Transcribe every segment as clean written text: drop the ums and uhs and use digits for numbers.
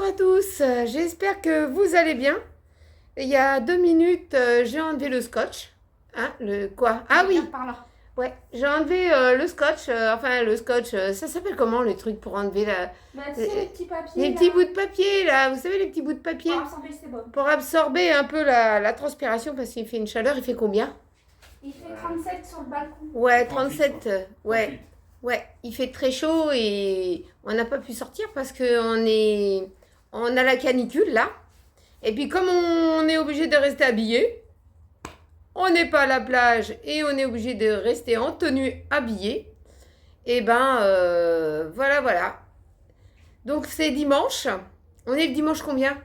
Bonjour à tous, j'espère que vous allez bien. Il y a 2 minutes, j'ai enlevé le scotch. Hein, le quoi? Ah oui, Regarde par là. ouais, j'ai enlevé le scotch. Enfin, le scotch, ça s'appelle comment les trucs pour enlever Bah, tu les, sais, les petits les papiers petits là. bouts de papier là, vous savez les petits bouts de papier? Pour assembler, c'est bon. Pour absorber un peu la transpiration parce qu'il fait une chaleur, il fait combien? Il fait 37 sur le balcon. Ouais, 38, 37, ouais. 38. Ouais, il fait très chaud et on n'a pas pu sortir parce on a la canicule là. Et puis comme on est obligé de rester habillé, on n'est pas à la plage et on est obligé de rester en tenue habillée. Et ben voilà, voilà. Donc c'est dimanche. On est le dimanche combien?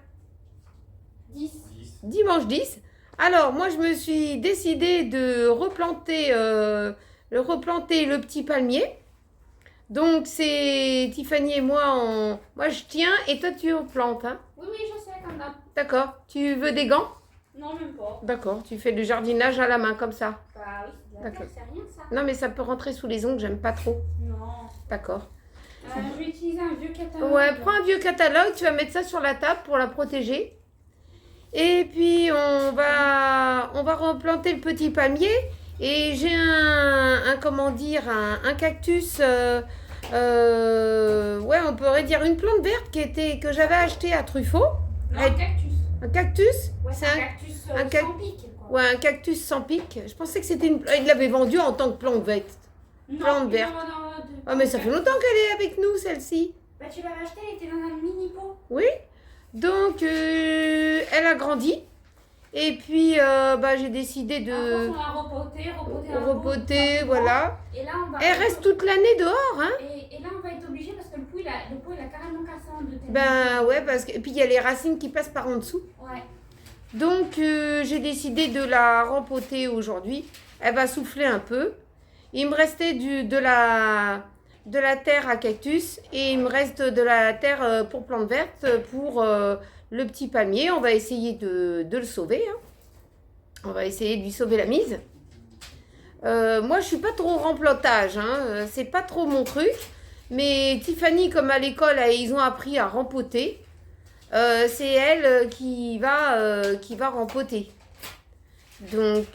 10. 10. Dimanche 10. Alors moi je me suis décidée de replanter le petit palmier. Donc c'est Tiffany et moi, moi je tiens et toi tu replantes. Hein? Oui, je sais, comme d'hab. D'accord. Tu veux des gants? Non, même pas. D'accord. Tu fais du jardinage à la main comme ça. Bah oui, c'est de la D'accord. terre, c'est rien ça. Non mais ça peut rentrer sous les ongles, j'aime pas trop. Non. D'accord. Je vais utiliser un vieux catalogue. Ouais, prends un vieux catalogue, tu vas mettre ça sur la table pour la protéger. Et puis on va replanter le petit palmier. Et j'ai comment dire, un cactus, ouais, on pourrait dire une plante verte que j'avais acheté à Truffaut. Non, un cactus. Un cactus? Ouais, c'est un cactus sans pic. Quoi. Ouais, un cactus sans pic. Je pensais que c'était il l'avait vendu en tant que plante verte. Non, plante verte. Ah, mais ça fait longtemps qu'elle est avec nous, celle-ci. Bah, tu l'avais acheté, elle était dans un mini pot. Oui. Donc, elle a grandi. Et puis, j'ai décidé de Après, on l'a repoté, voilà. Et là, on va. Elle reste toute l'année dehors, hein. Et là, on va être obligé parce que le pot, il a carrément cassé en deux. Ben ouais, parce que et puis il y a les racines qui passent par en dessous. Ouais. Donc, j'ai décidé de la rempoter aujourd'hui. Elle va souffler un peu. Il me restait de la terre à cactus et il me reste de la terre pour plantes vertes pour le petit palmier. On va essayer de le sauver. Hein. On va essayer de lui sauver la mise. Moi, je suis pas trop remplantage. Hein. C'est pas trop mon truc. Mais Tiffany, comme à l'école, ils ont appris à rempoter. C'est elle qui va rempoter. Donc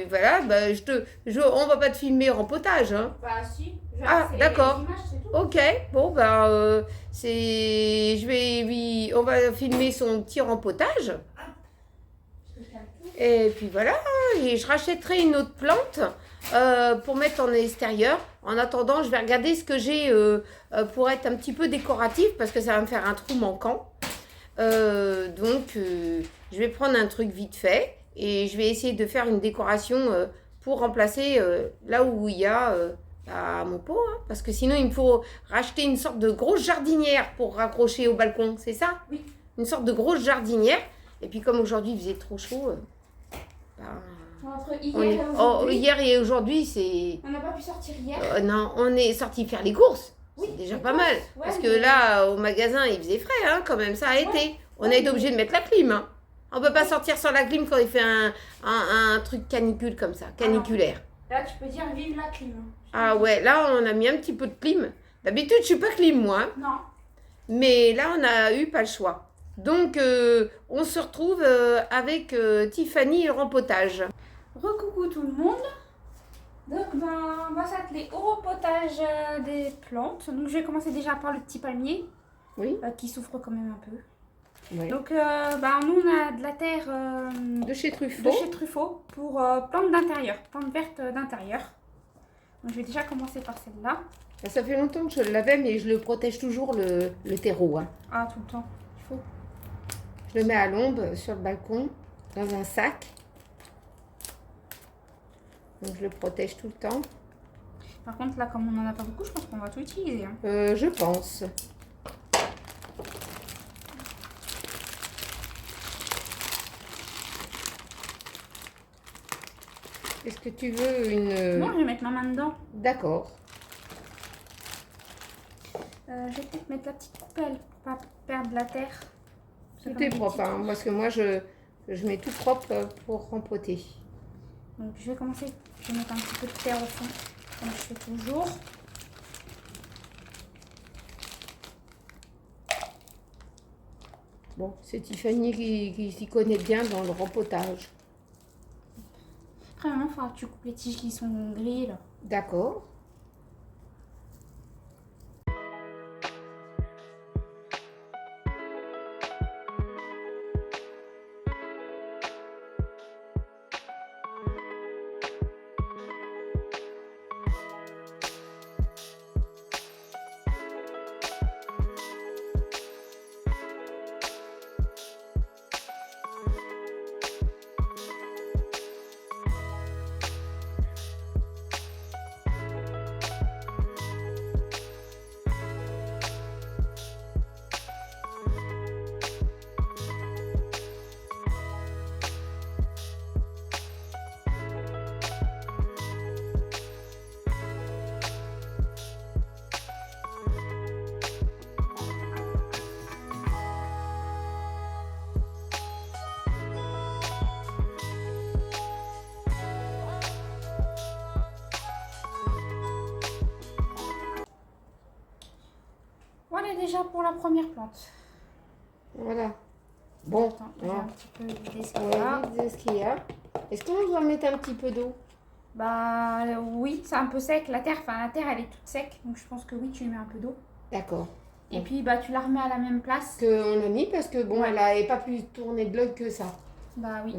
voilà, on va pas te filmer rempotage. Hein. Bah si. Ah, d'accord. C'est tout. Ok, bon on va filmer son petit rempotage. Et puis voilà, et je rachèterai une autre plante pour mettre en extérieur. En attendant, je vais regarder ce que j'ai pour être un petit peu décoratif parce que ça va me faire un trou manquant. Je vais prendre un truc vite fait et je vais essayer de faire une décoration pour remplacer là où il y a mon pot. Hein, parce que sinon, il me faut racheter une sorte de grosse jardinière pour raccrocher au balcon, c'est ça? Oui. Une sorte de grosse jardinière. Et puis comme aujourd'hui, il faisait trop chaud... Entre hier et aujourd'hui. Hier et aujourd'hui, c'est... On n'a pas pu sortir hier. Non, on est sorti faire les courses. Oui, C'est déjà les pas courses, mal. ouais, Parce que mais- là, au magasin, il faisait frais, hein, quand même, ça a été. On a été obligé de mettre la clim. Hein. On peut pas sortir sans la clim quand il fait un truc canicule comme ça, caniculaire. Là, tu peux dire vive la clim. Ah ouais, là, on a mis un petit peu de clim. D'habitude, je suis pas clim, moi. Hein. Non. Mais là, on a eu pas le choix. Donc, on se retrouve avec Tiffany et le rempotage. Recoucou tout le monde. Donc, on va s'atteler au repotage des plantes. Donc, je vais commencer déjà par le petit palmier. Oui. Qui souffre quand même un peu. Ouais. Donc, nous, on a de la terre De chez Truffaut. de chez Truffaut pour plantes d'intérieur, plantes vertes d'intérieur. Donc, je vais déjà commencer par celle-là. Ça fait longtemps que je l'avais, mais je le protège toujours le terreau. Hein. Ah, tout le temps. Il faut. Je le mets à l'ombre sur le balcon, dans un sac. Donc je le protège tout le temps. Par contre, là, comme on n'en a pas beaucoup, je pense qu'on va tout utiliser. Hein. Je pense. Est-ce que tu veux une... Non, je vais mettre ma main dedans. D'accord. Je vais peut-être mettre la petite coupelle pour pas perdre la terre. C'est Tout comme est des propre, petits hein, trous. parce que moi je mets tout propre pour rempoter. Donc je vais commencer, je vais mettre un petit peu de terre au fond, comme je fais toujours. Bon, c'est Tiffany qui s'y connaît bien dans le rempotage. Après, maman, il faudra que tu coupes les tiges qui sont grillées là. D'accord. Voilà déjà pour la première plante. Voilà. Bon, Attends, je vais un petit peu vider ce qu'il on y a. va vider ce qu'il y a. Est-ce qu'on doit mettre un petit peu d'eau? Bah oui, c'est un peu sec. La terre elle est toute sec. Donc je pense que oui, tu lui mets un peu d'eau. D'accord. Et puis bah tu la remets à la même place. Qu'on a mis parce que bon, Ouais. elle n'avait pas pu tourner de l'œil que ça. Bah oui.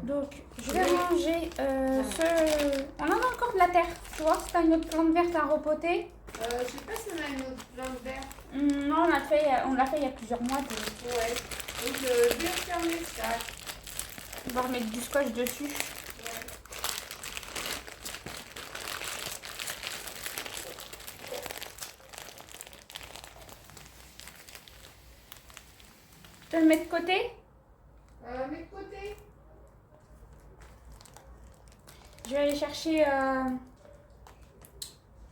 Donc, Je vais ranger ce... On en a encore de la terre. Tu vois, si t'as une autre plante verte à repoter. je sais pas si on a une autre plante verte. Non, on l'a fait il y a plusieurs mois. Ouais. Donc je vais refermer ça. On va remettre du scotch dessus. Ouais. Je vais le mettre de côté. Mets de côté. Je vais aller chercher...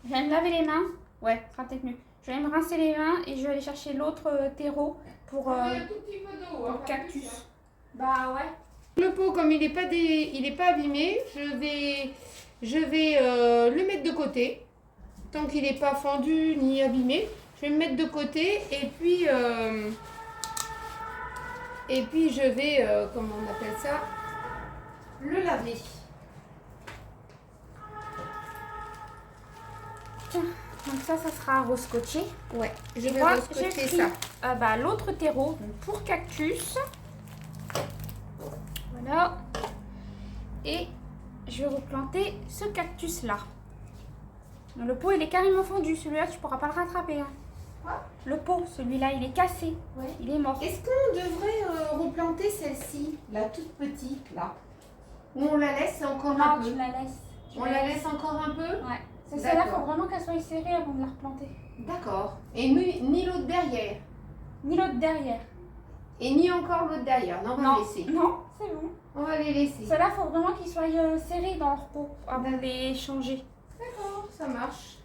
Je vais me laver les mains. Ouais, ce sera peut-être mieux. Je vais me rincer les mains et je vais aller chercher l'autre terreau pour Un tout petit peu d'eau. le cactus. Bah ouais. Le pot, comme il n'est pas abîmé, je vais le mettre de côté. Tant qu'il n'est pas fendu ni abîmé, je vais me mettre de côté et puis je vais, comment on appelle ça, le laver. Tiens, donc ça sera rescotché. Ouais, je vais Moi, rescotcher j'ai pris, ça. l'autre terreau donc pour cactus. Voilà. Et je vais replanter ce cactus là. Le pot il est carrément fendu, celui-là tu pourras pas le rattraper. Hein. Quoi? Le pot, celui-là il est cassé. Ouais. Il est mort. Est-ce qu'on devrait replanter celle-ci, la toute petite là? Ou on la laisse encore un peu? Tu la laisses. On la laisse encore un peu? Ouais. C'est celle-là, il faut vraiment qu'elle soit serrée avant de la replanter. D'accord. Et ni l'autre derrière? Ni l'autre derrière. Et ni encore l'autre derrière? Non, on va laisser. Non, c'est bon. On va les laisser. Ceux-là, il faut vraiment qu'ils soient serrés dans leur pot avant de les changer. D'accord, ça marche.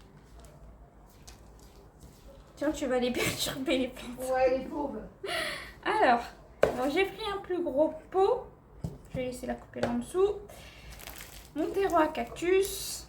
Tiens, tu vas les perturber les plantes. Ouais, les pauvres. Alors j'ai pris un plus gros pot. Je vais laisser la couper là en dessous. Mon terreau à cactus.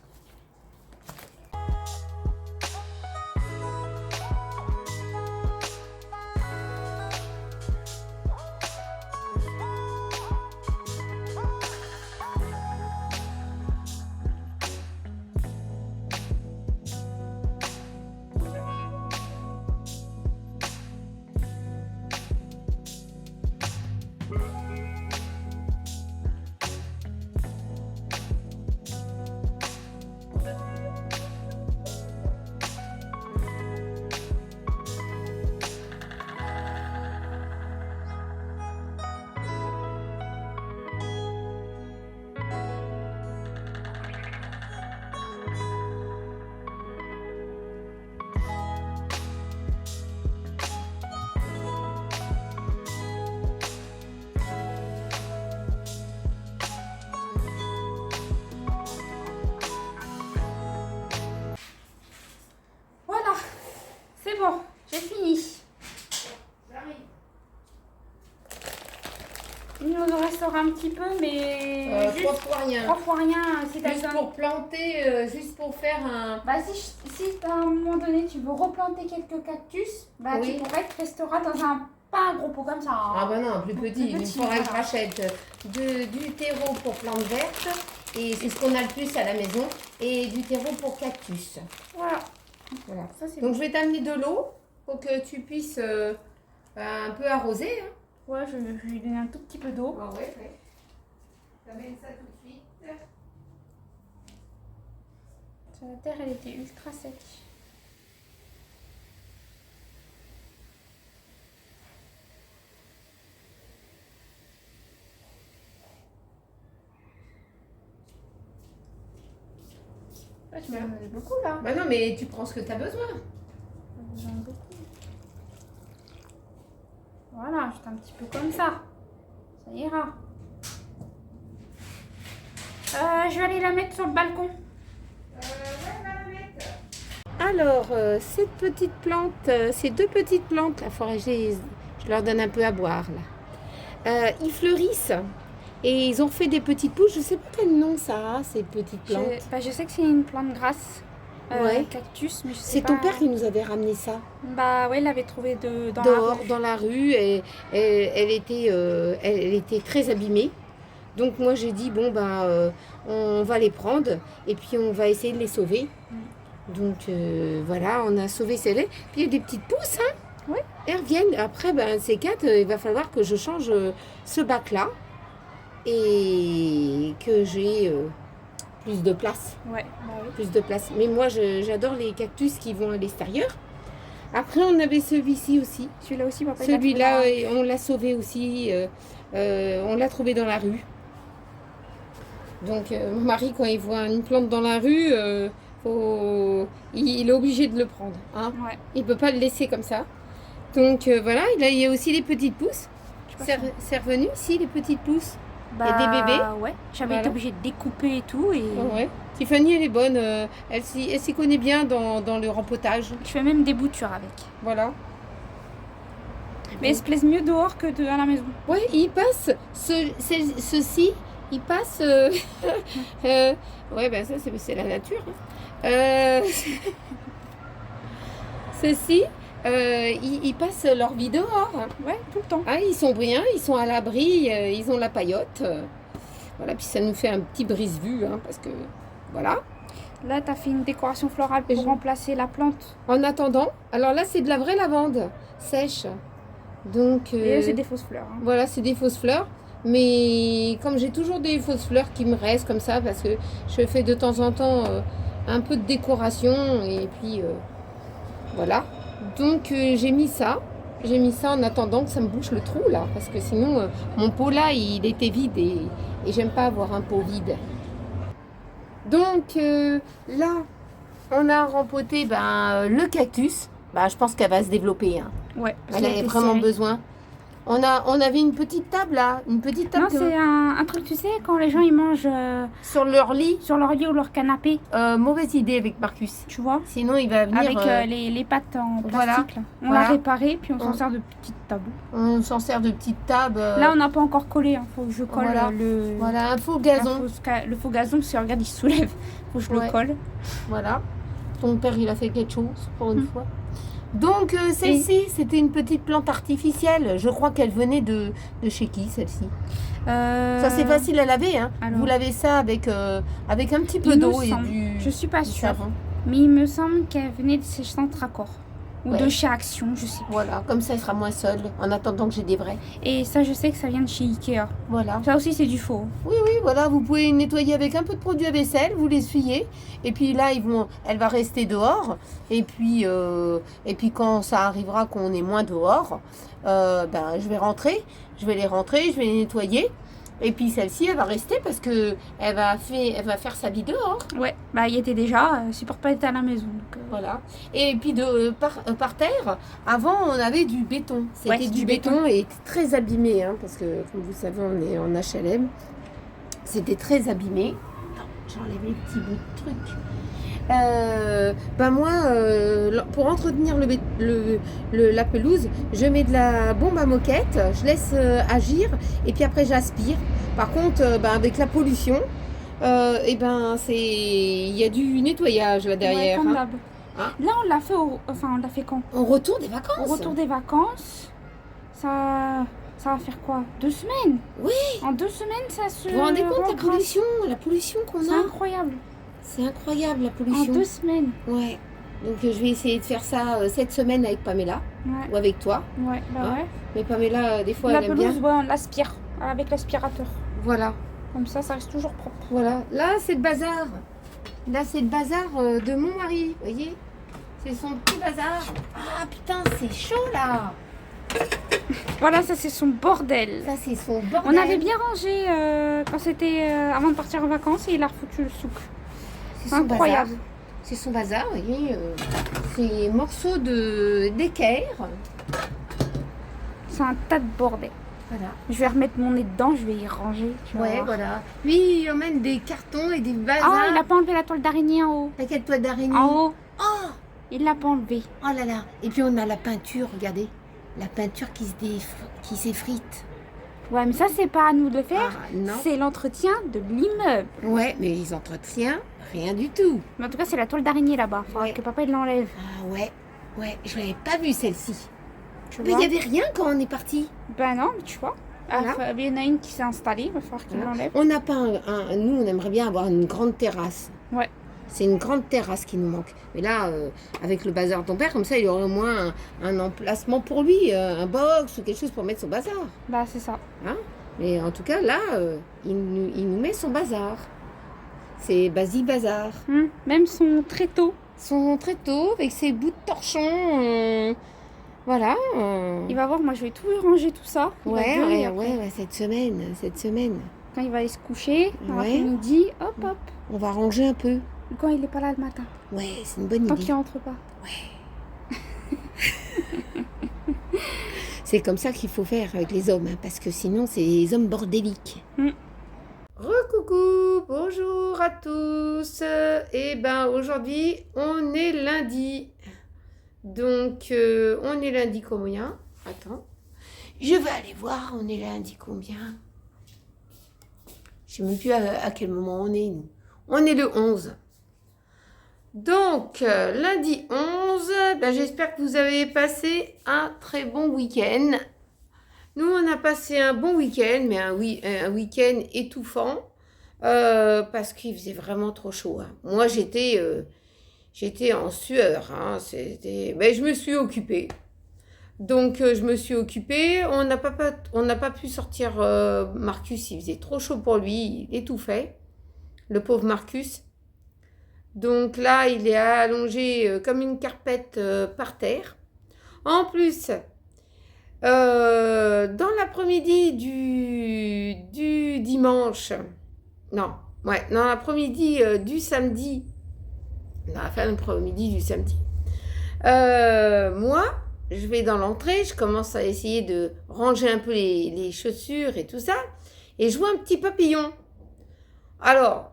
Il nous en restera un petit peu, mais 3 fois rien. 3 fois rien. Si t'as Juste besoin- pour planter, juste pour faire un... Bah, si à un moment donné tu veux replanter quelques cactus, bah, Oui. tu pourrais te restera dans un, pas un gros pot comme ça. Hein. Ah bah non, plus petit. Il petit, faudra que je voilà. rachète du terreau pour plantes vertes. Et c'est ce qu'on a le plus à la maison. Et du terreau pour cactus. Voilà. Voilà. Ça, c'est Donc je vais t'amener de l'eau pour que tu puisses un peu arroser. Hein. Ouais, je vais lui donner un tout petit peu d'eau. Ah ouais, ouais. T'amènes ça tout de suite. La terre, elle était ultra sèche. Ouais, tu m'as donné beaucoup là. Bah non, mais tu prends ce que tu as besoin. J'en ai beaucoup. Voilà, juste un petit peu comme ça. Ça ira. Je vais aller la mettre sur le balcon. Alors, cette petite plante, ces 2 petites plantes, là, je leur donne un peu à boire, là. Ils fleurissent et ils ont fait des petites pousses. Je sais pas quel nom ça a, ces petites plantes. Je sais que c'est une plante grasse. Ouais. Cactus, mais je sais C'est ton pas. père qui nous avait ramené ça. Bah ouais, il l'avait trouvé dans la Dehors, rue. dans la rue, et elle était très abîmée. Donc moi j'ai dit, bon, on va les prendre et puis on va essayer de les sauver. Donc voilà, on a sauvé celles-là. Puis il y a des petites pousses, hein. Oui. Elles reviennent. Après, ces 4, il va falloir que je change ce bac-là et que j'ai plus de place. Ouais, bah oui. Plus de place. Mais moi, j'adore les cactus qui vont à l'extérieur. Après, on avait celui-ci aussi. Celui-là aussi, papa. il l'a Celui-là, trouvé on l'a sauvé aussi. On l'a trouvé dans la rue. Donc, mon mari, quand il voit une plante dans la rue, il est obligé de le prendre. Hein. dans- Ouais. Il ne peut pas le laisser comme ça. Donc, voilà. Il y a aussi les petites pousses. Je sais pas si- C'est revenu ici, les petites pousses. Bah, y a des bébés. Ouais. J'avais Voilà. été obligée de découper et tout. Et Ouais. Tiffany, elle est bonne. Elle s'y connaît bien dans le rempotage. je fais même des boutures avec. Voilà. Mais elles se plaisent mieux dehors que à la maison. Ouais, il passe. Ceci, il passe. Ouais, ben ça, c'est la nature. Hein. Ceci, ils passent leur vie dehors. Ouais, tout le temps. Ah, ils sont brillants, ils sont à l'abri, ils ont la paillote. Voilà, puis ça nous fait un petit brise-vue, hein, parce que voilà. Là, tu as fait une décoration florale Et pour je- remplacer la plante. En attendant, alors là, c'est de la vraie lavande sèche. Donc, Et c'est des fausses fleurs. Hein. voilà, c'est des fausses fleurs. Mais comme j'ai toujours des fausses fleurs qui me restent comme ça, parce que je fais de temps en temps un peu de décoration, et puis voilà. Donc j'ai mis ça. J'ai mis ça en attendant que ça me bouche le trou là, parce que sinon mon pot là il était vide et j'aime pas avoir un pot vide. Donc là on a rempoté le cactus. Je pense qu'elle va se développer. Hein. Ouais. Elle a vraiment besoin. On avait une petite table là, une petite table Non, c'est un truc, tu sais, quand les gens ils mangent sur leur lit. sur leur lit ou leur canapé, Mauvaise idée avec Marcus. tu vois, Sinon il va venir. avec les pattes en plastique. voilà. Là. On Voilà. l'a réparé, puis on s'en On- sert de petite table. On s'en sert de petite table. Là, on n'a pas encore collé. Hein. Faut que je colle Voilà. Voilà, un faux gazon. le faux gazon, parce que regarde, il se soulève. Faut que je Ouais. le colle. Voilà. Ton père, il a fait quelque chose pour une fois. Donc, celle-ci, c'était une petite plante artificielle. Je crois qu'elle venait de chez qui, celle-ci? Ça, c'est facile à laver. Hein. alors. Vous lavez ça avec un petit peu Il me d'eau et semble. du Je suis pas sûre. savon. Mais il me semble qu'elle venait de chez Centre Accord. Ou Ouais. de chez Action, je sais pas. Voilà, comme ça, il sera moins seul en attendant que j'ai des vrais. Et ça, je sais que ça vient de chez Ikea. Voilà. Ça aussi, c'est du faux. Oui, voilà, vous pouvez nettoyer avec un peu de produit à vaisselle, vous l'essuyez, et puis là, elle va rester dehors, et puis quand ça arrivera qu'on est moins dehors, je vais rentrer, je vais les nettoyer, et puis celle-ci, elle va rester parce que elle va faire sa vie dehors, Ouais, bah, il y était déjà. C'est pour pas être à la maison. Donc, voilà. Et puis par terre, avant, on avait du béton, c'était Ouais, c'est du du béton et très abîmé, hein, parce que comme vous savez, on est en HLM. C'était très abîmé. Attends, j'enlève les petits bouts de trucs. Moi, pour entretenir la pelouse, je mets de la bombe à moquette, je laisse agir et puis après j'aspire. Par contre, avec la pollution, il y a du nettoyage là derrière. Ouais, comme Hein. d'hab. Hein. Là, on l'a fait on l'a fait quand? Au retour des vacances. Au retour des vacances, ça va faire quoi? 2 semaines? Oui. En 2 semaines, ça se. Vous vous rendez compte remplace. la pollution qu'on C'est a? incroyable. C'est incroyable la En pollution. 2 semaines. Ouais. Donc je vais essayer de faire ça cette semaine avec Pamela Ouais. ou avec toi. Ouais, bah Hein. ouais. Mais Pamela, des fois, La elle aime bien. pelouse, ouais, on l'aspire avec l'aspirateur. Voilà. Comme ça reste toujours propre. Voilà. Là, c'est le bazar. Là, c'est le bazar de mon mari. Vous voyez? C'est son petit bazar. Ah putain, c'est chaud là. Voilà, ça c'est son bordel. Ça, c'est son bordel. On avait bien rangé quand c'était avant de partir en vacances et il a refoutu le souk. C'est son Incroyable. bazar. C'est son bazar, vous voyez. C'est morceaux d'équerre. C'est un tas de bordel. Voilà. Je vais remettre mon nez dedans, je vais y ranger. Tu vas Ouais, voir. voilà. Lui, il emmène des cartons et des bazars. Ah, il a pas enlevé la toile d'araignée en haut. T'inquiète toi d'araignée. En haut, Oh, il l'a pas enlevé. oh là là. Et puis on a la peinture, regardez. La peinture qui s'effrite. Ouais, mais ça c'est pas à nous de le faire. Ah, non. C'est l'entretien de l'immeuble. Ouais, mais ils entretiennent rien du tout. Mais en tout cas, c'est la toile d'araignée là-bas. Faudrait Ouais. que papa il l'enlève. Ah ouais, ouais, je l'avais pas vu celle-ci. Tu Mais il vois. n'y avait rien quand on est parti. Ben non, mais tu vois. Voilà. Ah, il y en a une qui s'est installée, il va falloir qu'il Voilà. l'enlève. On n'a pas nous, on aimerait bien avoir une grande terrasse. Ouais. C'est une grande terrasse qui nous manque. Mais là, avec le bazar de ton père, comme ça, il y aurait au moins un emplacement pour lui, un box ou quelque chose pour mettre son bazar. Bah c'est ça. Hein. Mais en tout cas, là, il nous met son bazar. C'est Basi Bazar. Même son tréteau. Son tréteau avec ses bouts de torchon. Voilà. Il va voir, moi je vais tout ranger tout ça. Il va Ouais, gueuler ouais, après. ouais, cette semaine. Quand il va aller se coucher, dans Ouais. l'après-midi, hop hop. On va ranger un peu. Ou quand il est pas là le matin. Ouais, c'est une bonne Tant idée. qu'il rentre pas. C'est comme ça qu'il faut faire avec les hommes, hein, parce que sinon, c'est les hommes bordéliques. Recoucou, bonjour à tous. Aujourd'hui, on est lundi. Donc, on est lundi combien? Attends. Je vais aller voir, on est lundi combien? Je ne sais même plus à quel moment on est, nous. On est le 11. Donc, lundi 11, j'espère que vous avez passé un très bon week-end. Nous, on a passé un bon week-end, mais un week-end étouffant, parce qu'il faisait vraiment trop chaud. Hein. Moi, j'étais en sueur. Hein. Je me suis occupée. Donc, je me suis occupée. On n'a pas pu sortir Marcus. Il faisait trop chaud pour lui. Il étouffait, le pauvre Marcus. Donc là, il est allongé comme une carpette par terre. En plus, dans l'après-midi du dimanche, dans l'après-midi du samedi, dans la fin de l'après-midi du samedi, moi, je vais dans l'entrée, je commence à essayer de ranger un peu les chaussures et tout ça, et je vois un petit papillon. Alors,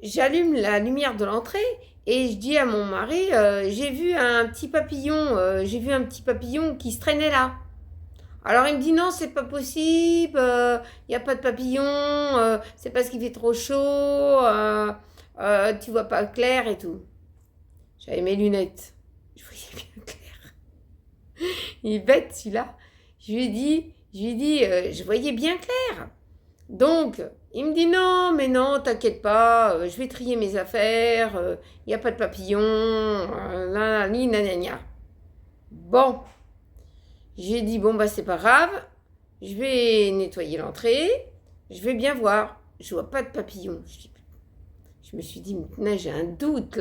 j'allume la lumière de l'entrée et je dis à mon mari, j'ai vu un petit papillon qui se traînait là. Alors il me dit non, c'est pas possible, il n'y a pas de papillon, c'est parce qu'il fait trop chaud, tu vois pas clair et tout. J'avais mes lunettes, je voyais bien clair. Il est bête celui-là. Je lui ai dit, je voyais bien clair. Donc, il me dit non, mais non, t'inquiète pas, je vais trier mes affaires, il n'y a pas de papillon, nanana. Bon, j'ai dit bon, c'est pas grave, je vais nettoyer l'entrée, je vais bien voir, je vois pas de papillon. Je me suis dit, maintenant j'ai un doute.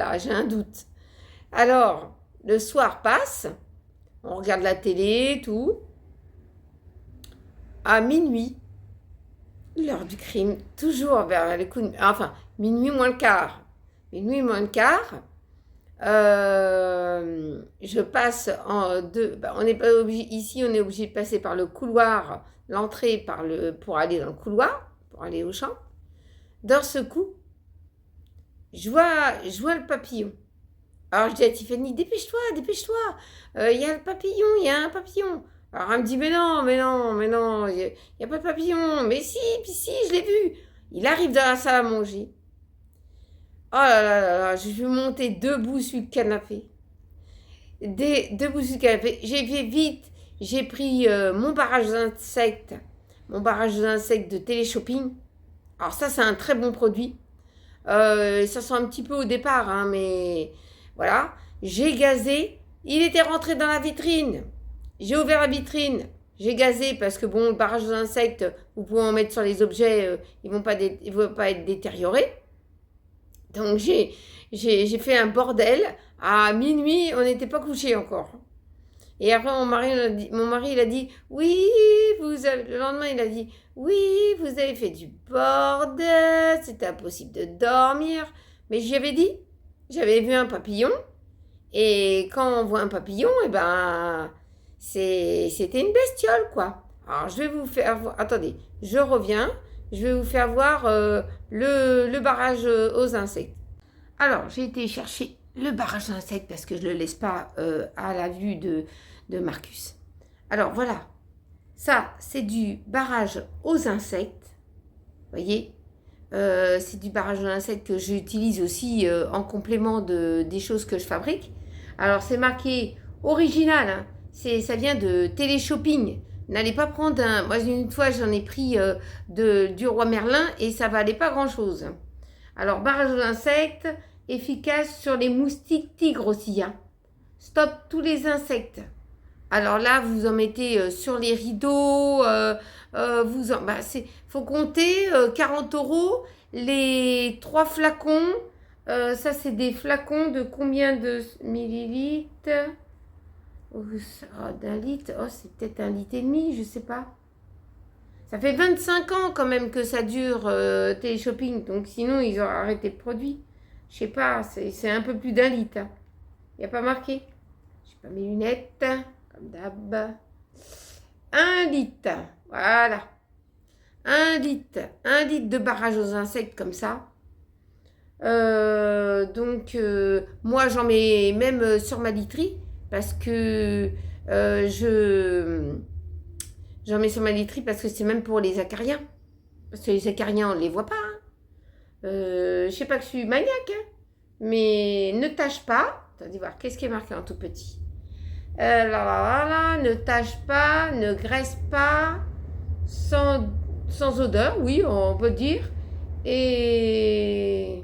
Alors, le soir passe, on regarde la télé, tout, à minuit. L'heure du crime, toujours vers le coup de... Enfin, minuit moins le quart. Je passe en deux... on n'est pas obligé... Ici, on est obligé de passer par le couloir, l'entrée pour aller dans le couloir, pour aller au champ. Dans ce coup, je vois le papillon. Alors je dis à Tiffany, dépêche-toi, dépêche-toi. Il y a le papillon, il y a un papillon. Alors elle me dit, mais non, mais non, mais non, il n'y a pas de papillon. Mais si, puis si, je l'ai vu. Il arrive dans la salle à manger. Oh là là là là, je suis montée debout sur le canapé. Debout sur le canapé. J'ai fait vite. J'ai pris mon barrage d'insectes. Mon barrage d'insectes de téléshopping. Alors ça, c'est un très bon produit. Ça sent un petit peu au départ, hein, mais voilà. J'ai gazé. Il était rentré dans la vitrine. J'ai ouvert la vitrine. J'ai gazé parce que bon, le barrage d'insectes, vous pouvez en mettre sur les objets, ils vont pas être détériorés. Donc j'ai fait un bordel. À minuit, on n'était pas couché encore. Et après, mon mari il a dit, oui, le lendemain, il a dit, oui, vous avez fait du bordel, c'était impossible de dormir. Mais j'y avais dit, j'avais vu un papillon. Et quand on voit un papillon, eh ben, c'était une bestiole, quoi. Alors, je vais vous faire voir, attendez, je reviens, je vais vous faire voir le barrage aux insectes. Alors, j'ai été chercher le barrage d'insectes parce que je ne le laisse pas à la vue de Marcus. Alors, voilà. Ça, c'est du barrage aux insectes. Vous voyez, c'est du barrage aux insectes que j'utilise aussi en complément des choses que je fabrique. Alors, c'est marqué original. Hein. Ça vient de téléshopping. N'allez pas prendre un... Moi, une fois, j'en ai pris du roi Merlin et ça valait pas grand-chose. Alors, barrage aux insectes, efficace sur les moustiques tigres aussi. Hein. Stop tous les insectes. Alors là, vous en mettez sur les rideaux. Faut compter 40 € les 3 flacons. Ça, c'est des flacons de combien de millilitres? D'un litre. Oh, c'est peut-être 1,5 litre, je sais pas. Ça fait 25 ans quand même que ça dure téléshopping. Donc sinon, ils auraient arrêté le produit. Je sais pas, c'est un peu plus d'1 litre. Hein. Il n'y a pas marqué. J'ai pas mes lunettes, comme d'hab. 1 litre. Voilà. 1 litre. 1 litre de barrage aux insectes comme ça. Moi, j'en mets même sur ma literie. Parce que j'en mets sur ma literie parce que c'est même pour les acariens. Parce que les acariens, on ne les voit pas. Hein. Je sais pas que je suis maniaque, hein, mais ne tâche pas. Attendez voir, qu'est-ce qui est marqué en tout petit? Ne tâche pas, ne graisse pas, sans odeur, oui, on peut dire. Et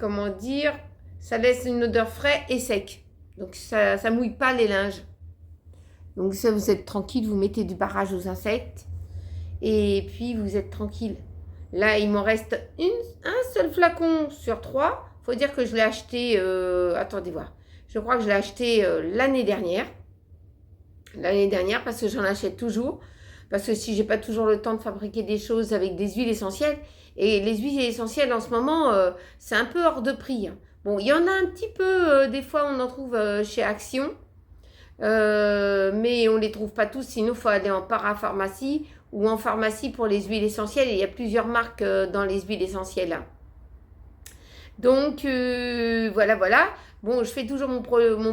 comment dire, ça laisse une odeur frais et sec. Donc ça mouille pas les linges. Donc ça, vous êtes tranquille, vous mettez du barrage aux insectes. Et puis vous êtes tranquille. Là, il m'en reste un seul flacon sur 3. Faut dire que je l'ai acheté, attendez voir. Je crois que je l'ai acheté l'année dernière. L'année dernière parce que j'en achète toujours. Parce que si j'ai pas toujours le temps de fabriquer des choses avec des huiles essentielles. Et les huiles essentielles en ce moment, c'est un peu hors de prix. Hein. Bon, il y en a un petit peu, des fois on en trouve chez Action. Mais on ne les trouve pas tous, sinon il faut aller en parapharmacie ou en pharmacie pour les huiles essentielles. Et il y a plusieurs marques dans les huiles essentielles. Hein. Donc, voilà. Bon, je fais toujours mon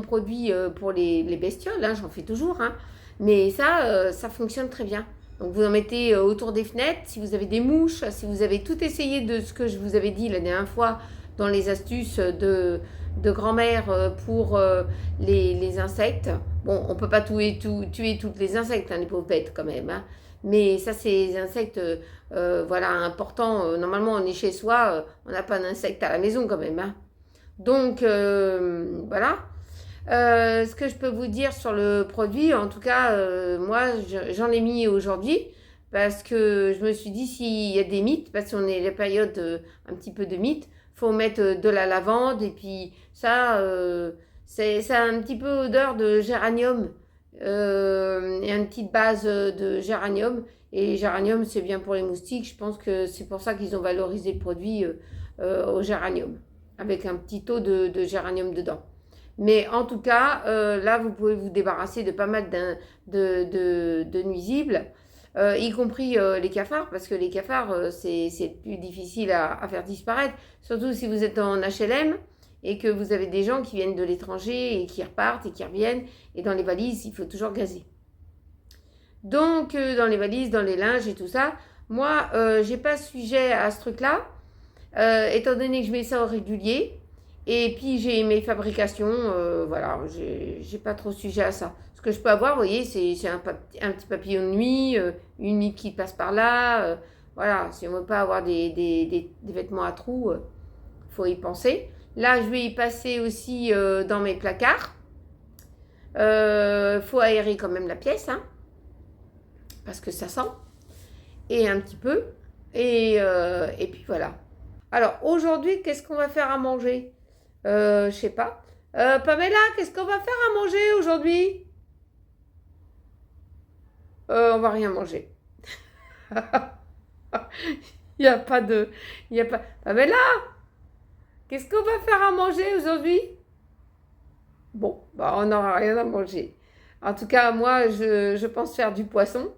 produit pour les bestioles, hein, j'en fais toujours. Hein. Mais ça fonctionne très bien. Donc, vous en mettez autour des fenêtres. Si vous avez des mouches, si vous avez tout essayé de ce que je vous avais dit la dernière fois dans les astuces de grand-mère pour les insectes. Bon, on ne peut pas tuer toutes les insectes, hein, les pauvres bêtes quand même. Hein. Mais ça, c'est des insectes importants. Normalement, on est chez soi, on n'a pas d'insectes à la maison quand même. Hein. Donc, voilà. Ce que je peux vous dire sur le produit, en tout cas, moi, j'en ai mis aujourd'hui parce que je me suis dit s'il y a des mythes, parce qu'on est la période un petit peu de mythes, faut mettre de la lavande et puis ça, ça a un petit peu odeur de géranium et une petite base de géranium. Et géranium, c'est bien pour les moustiques. Je pense que c'est pour ça qu'ils ont valorisé le produit au géranium, avec un petit taux de géranium dedans. Mais en tout cas, là, vous pouvez vous débarrasser de pas mal de nuisibles, y compris les cafards, parce que les cafards, c'est plus difficile à faire disparaître, surtout si vous êtes en HLM et que vous avez des gens qui viennent de l'étranger et qui repartent et qui reviennent. Et dans les valises, il faut toujours gazer. Donc, dans les valises, dans les linges et tout ça, moi, j'ai pas sujet à ce truc-là, étant donné que je mets ça au régulier. Et puis, j'ai mes fabrications, voilà, j'ai pas trop sujet à ça. Ce que je peux avoir, vous voyez, c'est un petit papillon de nuit, une nuit qui passe par là. Voilà, si on veut pas avoir des vêtements à trous, faut y penser. Là, je vais y passer aussi dans mes placards. Faut aérer quand même la pièce, hein, parce que ça sent. Et un petit peu. Et puis voilà. Alors, aujourd'hui, qu'est-ce qu'on va faire à manger? Je sais pas. Pamela, qu'est-ce qu'on va faire à manger aujourd'hui? On va rien manger. Il n'y a pas de... Il y a pas... Pamela, qu'est-ce qu'on va faire à manger aujourd'hui? Bon, bah on n'aura rien à manger. En tout cas, moi, je pense faire du poisson.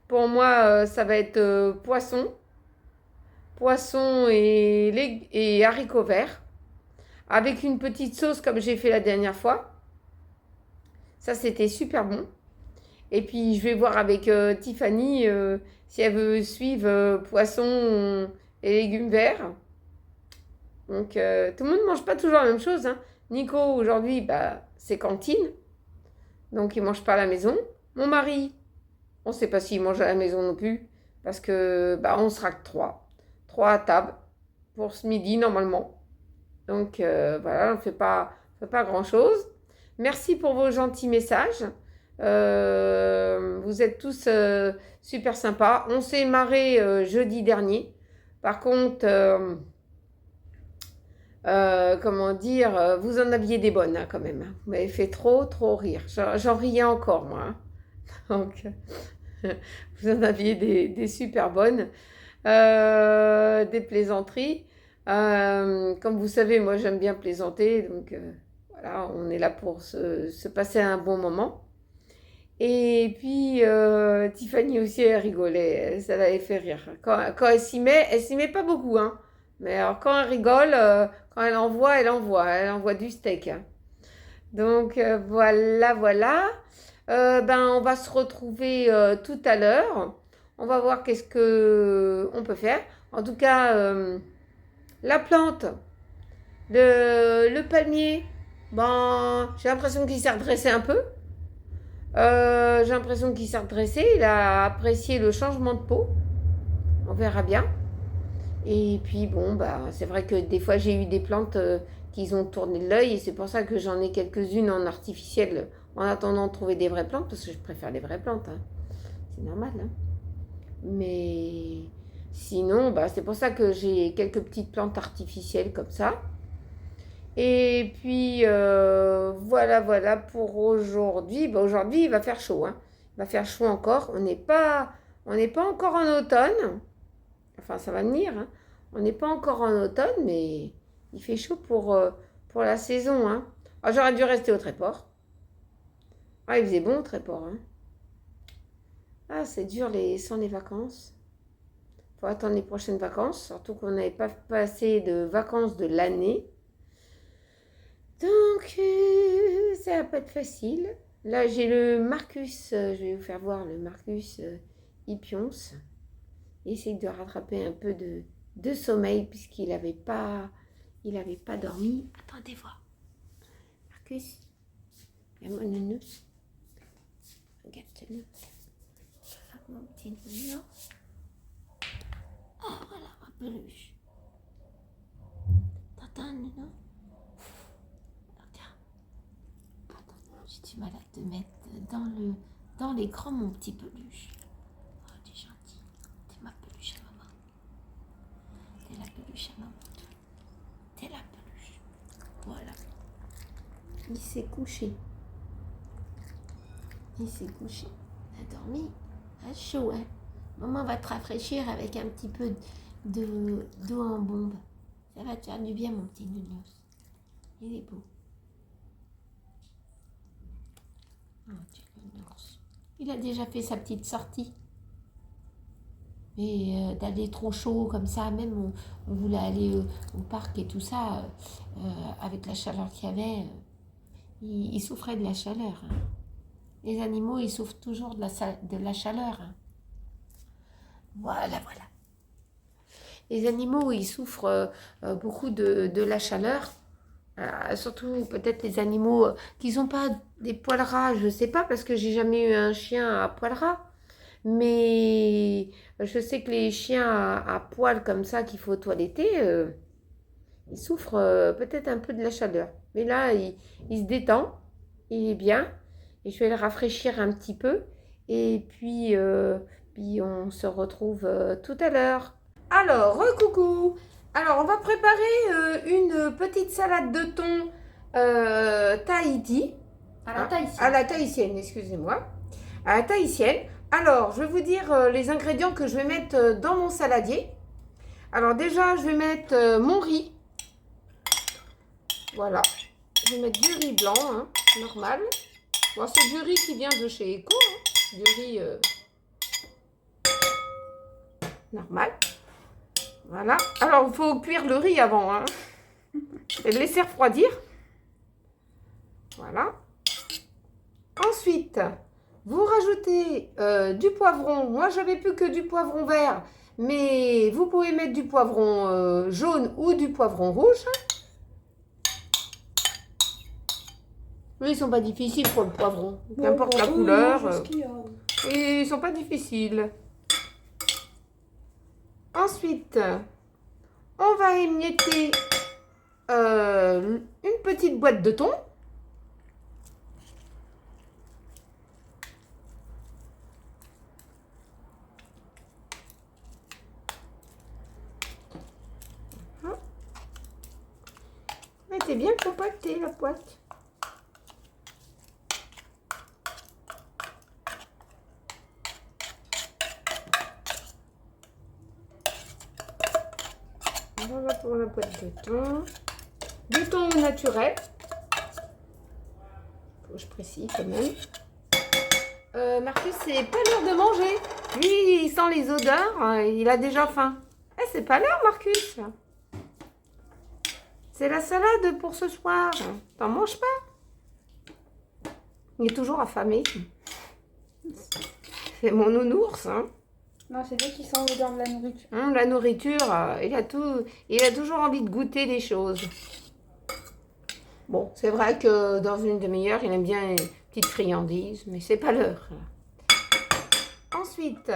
Pour moi, ça va être poisson et haricots verts, avec une petite sauce comme j'ai fait la dernière fois. Ça, c'était super bon. Et puis, je vais voir avec Tiffany si elle veut suivre poisson et légumes verts. Donc, tout le monde ne mange pas toujours la même chose, hein. Nico, aujourd'hui, bah, c'est cantine. Donc, il ne mange pas à la maison. Mon mari, on ne sait pas s'il mange à la maison non plus. Parce que, bah, on sera que trois. Trois à table pour ce midi, normalement. Donc, voilà, on ne fait pas grand-chose. Merci pour vos gentils messages. Vous êtes tous super sympas. On s'est marré jeudi dernier. Par contre, comment dire, vous en aviez des bonnes hein, quand même. Vous m'avez fait trop rire. J'en riais encore, moi. Hein. Donc, vous en aviez des super bonnes. Des plaisanteries. Comme vous savez, moi j'aime bien plaisanter. Donc, voilà, on est là pour se passer un bon moment. Et puis, Tiffany aussi, elle rigolait, ça l'avait fait rire. Quand elle s'y met pas beaucoup, hein. Mais alors, quand elle rigole, quand elle envoie du steak. Hein. Donc, voilà. Ben, on va se retrouver tout à l'heure. On va voir qu'est-ce que on peut faire. En tout cas, la plante, le palmier, ben, j'ai l'impression qu'il s'est redressé un peu. J'ai l'impression qu'il s'est redressé. Il a apprécié le changement de peau. On verra bien. Et puis bon, bah, c'est vrai que des fois j'ai eu des plantes qui ont tourné l'œil et c'est pour ça que j'en ai quelques-unes en artificiel en attendant de trouver des vraies plantes parce que je préfère les vraies plantes. Hein. C'est normal. Hein. Mais sinon, bah, c'est pour ça que j'ai quelques petites plantes artificielles comme ça. Et puis voilà pour aujourd'hui. Bah, aujourd'hui, il va faire chaud. Hein. Il va faire chaud encore. On n'est pas encore en automne. Enfin, ça va venir. Hein. On n'est pas encore en automne, mais il fait chaud pour la saison. Hein. Ah, j'aurais dû rester au Tréport. Ah, il faisait bon au Tréport. Hein. Ah, c'est dur sans les vacances. Il faut attendre les prochaines vacances. Surtout qu'on n'avait pas passé de vacances de l'année. Donc, ça va pas être facile. Là, j'ai le Marcus. Je vais vous faire voir le Marcus Hippions. Il essaye de rattraper un peu de sommeil puisqu'il n'avait pas dormi. Attendez voir. Marcus, viens mon nounours. Regarde le nounours. Mon petit nounours. Ah voilà ma peluche. T'entends nounours? Regarde. Attends, j'ai du mal à te mettre dans l'écran mon petit peluche. Oh, tu es gentil. T'es ma peluche à maman. T'es la peluche à maman. T'es la peluche. Voilà. Il s'est couché. Il a dormi. Ah, chaud, hein. Maman va te rafraîchir avec un petit peu d'eau en bombe. Ça va te faire du bien, mon petit nounours. Il est beau. Oh, petit nounours. Il a déjà fait sa petite sortie. Mais d'aller trop chaud comme ça, même on voulait aller au parc et tout ça, avec la chaleur qu'il y avait, ils souffraient de la chaleur. Hein. Les animaux, ils souffrent toujours de la chaleur. Hein. Voilà, voilà. Les animaux, ils souffrent beaucoup de la chaleur. Surtout peut-être les animaux qui n'ont pas des poils ras, je ne sais pas, parce que j'ai jamais eu un chien à poils ras. Mais je sais que les chiens à poils comme ça qu'il faut toiletter, ils souffrent peut-être un peu de la chaleur. Mais là, il se détend, il est bien. Et je vais le rafraîchir un petit peu. Et puis on se retrouve tout à l'heure. Alors, coucou. Alors, on va préparer une petite salade de thon tahiti. À la tahitienne, excusez-moi. À la tahitienne. Alors, je vais vous dire les ingrédients que je vais mettre dans mon saladier. Alors déjà, je vais mettre mon riz. Voilà. Je vais mettre du riz blanc, hein, normal. Bon, c'est du riz qui vient de chez Eco. Hein. Du riz normal. Voilà. Alors, il faut cuire le riz avant. Hein. Et le laisser refroidir. Voilà. Ensuite, vous rajoutez du poivron. Moi, j'avais plus que du poivron vert. Mais vous pouvez mettre du poivron jaune ou du poivron rouge. Oui, ils sont pas difficiles pour le poivron. N'importe la couleur. Et ils sont pas difficiles. Ensuite, on va émietter une petite boîte de thon. C'est bien compacté la boîte. Voilà pour la boîte de thon. Du thon naturel. Faut que je précise quand même. Marcus, c'est pas l'heure de manger. Lui, il sent les odeurs, il a déjà faim. Eh, c'est pas l'heure, Marcus. C'est la salade pour ce soir. T'en manges pas? Il est toujours affamé. C'est mon nounours. Hein. Non, c'est lui qui sent l'odeur de la nourriture. La nourriture, il a toujours envie de goûter des choses. Bon, c'est vrai que dans une demi-heure, il aime bien une petite friandise, mais c'est pas l'heure. Ensuite,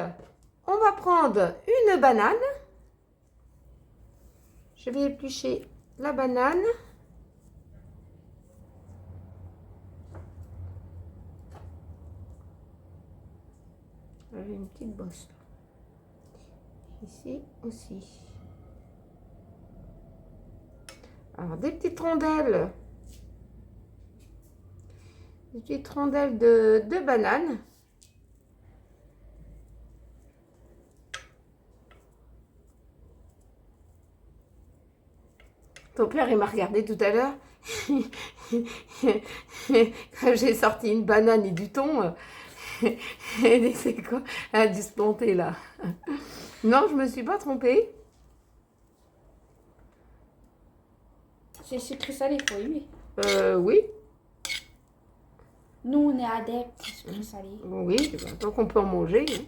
on va prendre une banane. Je vais éplucher la banane. J'ai une petite bosse. Ici aussi. Alors, des petites rondelles. Des petites rondelles de banane. Ton père, il m'a regardé tout à l'heure. Quand j'ai sorti une banane et du thon, c'est quoi? Elle a dû se planter là. Non, je me suis pas trompée. C'est sucré salé, il faut aimer. Oui. Nous, on est adeptes du sucré salé. Oui, tant qu'on peut en manger, hein.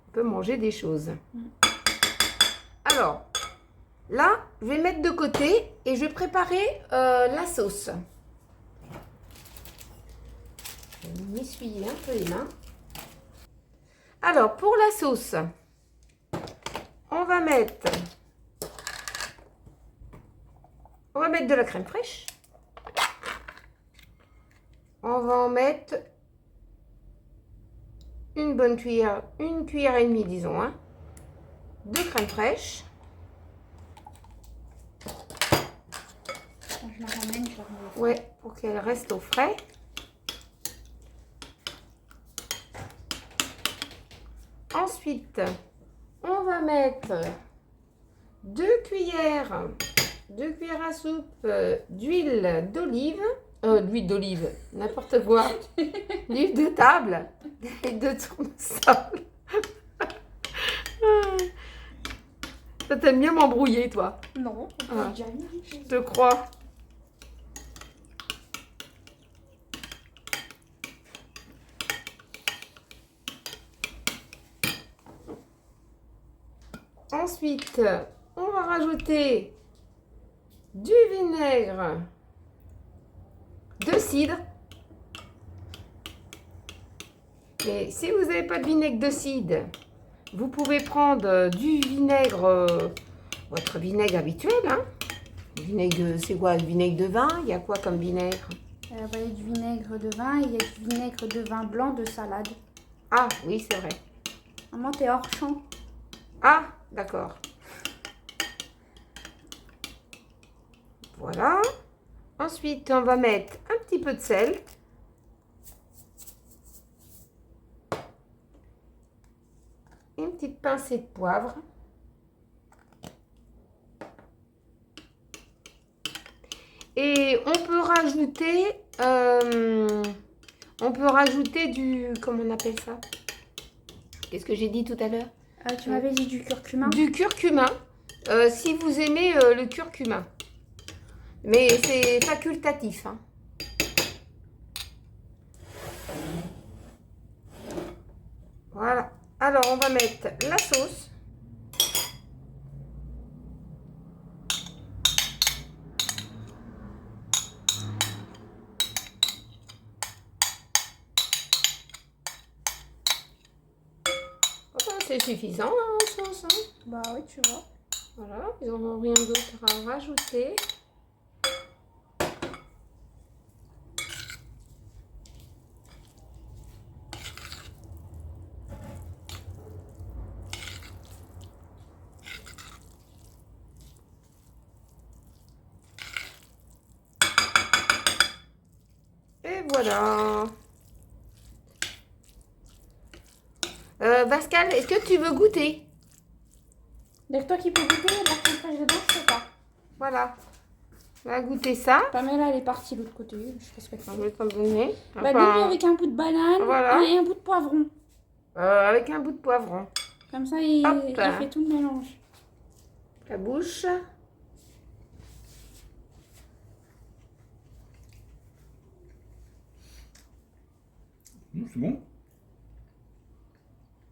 On peut manger des choses. Alors, là, je vais mettre de côté et je vais préparer la sauce. Je vais m'essuyer un peu les mains. Alors, pour la sauce, on va mettre de la crème fraîche. On va en mettre une bonne cuillère, une cuillère et demie, disons, hein, de crème fraîche. Je la ramène, je la remets. Ouais, pour qu'elle reste au frais. Ensuite, on va mettre 2 cuillères à soupe d'huile d'olive. L'huile d'olive, n'importe quoi. L'huile de table et de tournesol. Toi, t'aimes bien m'embrouiller, toi. Non, Ah. j'ai rien dit. Je te crois. Ensuite, on va rajouter du vinaigre de cidre. Et si vous n'avez pas de vinaigre de cidre, vous pouvez prendre du vinaigre, votre vinaigre habituel. Hein. Vinaigre, c'est quoi? Le vinaigre de vin? Il y a quoi comme vinaigre? Il y a du vinaigre de vin et il y a du vinaigre de vin blanc de salade. Ah, oui, c'est vrai. Maman, t'es hors champ. Ah, d'accord. Voilà. Ensuite, on va mettre un petit peu de sel. Une petite pincée de poivre. Et on peut rajouter du, comment on appelle ça? Qu'est-ce que j'ai dit tout à l'heure? Tu m'avais dit du curcuma. Du curcuma, si vous aimez le curcuma. Mais c'est facultatif. Hein. Voilà. Alors, on va mettre la sauce. C'est suffisant, hein, en sauce. Hein. Bah oui, tu vois. Voilà, ils n'auront rien d'autre à rajouter. Et voilà. Pascal, est-ce que tu veux goûter? Il y a que toi qui peux goûter, la fraîche dedans, je sais pas. Voilà. On va goûter ça. Pamela, elle est partie de l'autre côté. Je sais pas ce qu'elle Je fait. vais t'en donner. Bah, donne-lui avec un bout de banane Voilà. et un bout de poivron. Avec un bout de poivron. Comme ça, il Hop. fait tout le mélange. La bouche. C'est bon?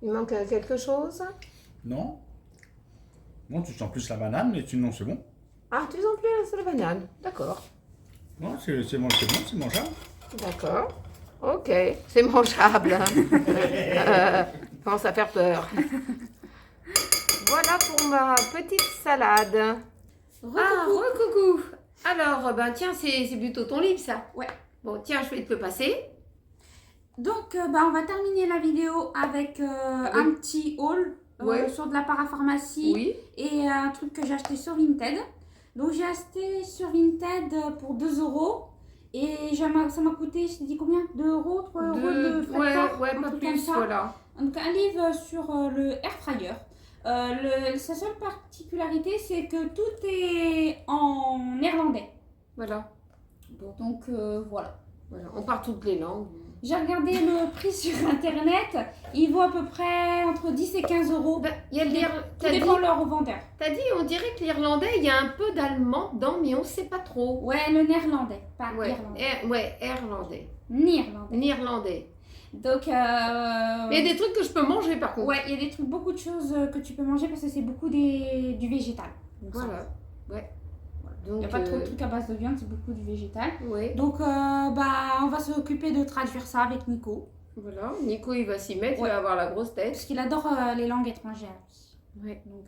Il manque quelque chose? Non? Non, tu sens plus la banane, mais sinon c'est bon. Ah, tu sens plus sur la banane. D'accord. Non, c'est bon, c'est mangeable. D'accord. Ok. C'est mangeable. Commence à faire peur. Voilà pour ma petite salade. Ah, coucou. Alors, ben tiens, c'est plutôt ton livre, ça. Ouais. Bon, tiens, je vais te le passer. Donc, on va terminer la vidéo avec un petit haul Ouais. sur de la parapharmacie Oui. et un truc que j'ai acheté sur Vinted. Donc, j'ai acheté sur Vinted pour 2 € et ça m'a coûté, je t'ai dit combien? 2 €, 3 € de frais de port, Ouais, un pas truc plus, comme ça. voilà. Donc, un livre sur le air fryer. Sa seule particularité, c'est que tout est en néerlandais. Voilà. Bon, donc, voilà. Voilà. On parle toutes les langues. J'ai regardé le prix sur internet, il vaut à peu près entre 10 et 15 €. Ben, il y a Tout t'as dit, dépend de leur vendeur. on dirait que l'irlandais, il y a un peu d'allemand dedans, mais on ne sait pas trop. Ouais, le néerlandais, pas Ouais, irlandais. irlandais. Néerlandais. Néerlandais. Donc, Mais il y a des trucs que je peux manger par contre. ouais, il y a des trucs, beaucoup de choses que tu peux manger parce que c'est beaucoup du végétal. Donc, Voilà. Ouais. il Donc, n'y a pas trop de trucs à base de viande, c'est beaucoup du végétal. Ouais. Donc, on va s'occuper de traduire ça avec Nico. Voilà. Nico, il va s'y mettre, Ouais. il va avoir la grosse tête. Parce qu'il adore les langues étrangères. Ouais. Donc,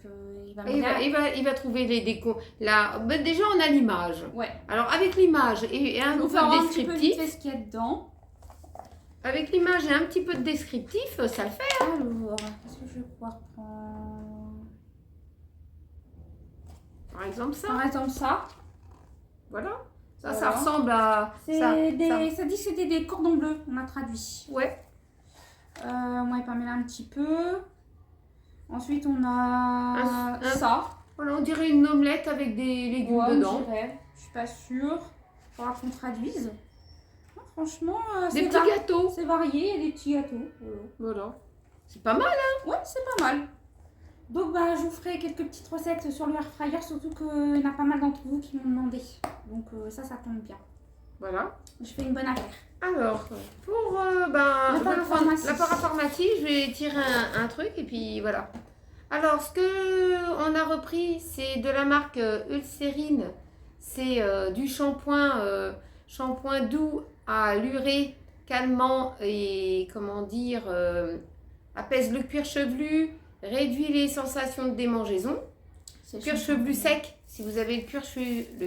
il va Et il va trouver les décos. Là, ben, déjà, on a l'image. Ouais. Alors, avec l'image et un Je peu vais faire de un petit peu vite descriptif, fait ce qu'il y a dedans. avec l'image et un petit peu de descriptif, ça le fait. Alors, qu'est-ce que je vais pouvoir prendre? Par exemple, ça. Par exemple, ça. Voilà. Ça, Voilà. ça ressemble à. C'est Ça. ça dit que c'était des cordons bleus, on a traduit. Ouais. Moi et Pamela un petit peu. Ensuite, on a ça. Voilà, on dirait une omelette avec des légumes Ouais, dedans. on dirait. Je suis pas sûre. Il faudra qu'on traduise. Non, franchement, Des petits gâteaux. c'est varié, il y a des petits gâteaux. Voilà. Voilà. C'est pas mal. Ouais, c'est pas mal. Donc je vous ferai quelques petites recettes sur le air fryer, surtout qu'il y en a pas mal d'entre vous qui m'ont demandé. Donc ça tombe bien. Voilà. Je fais une bonne affaire. Alors, pour la parapharmacie, je vais tirer un truc et puis voilà. Alors, ce que on a repris, c'est de la marque Eucérine. C'est du shampoing doux à l'urée, calmant et comment dire, apaise le cuir chevelu, réduit les sensations de démangeaison. Cuir chevelu sec, si vous avez le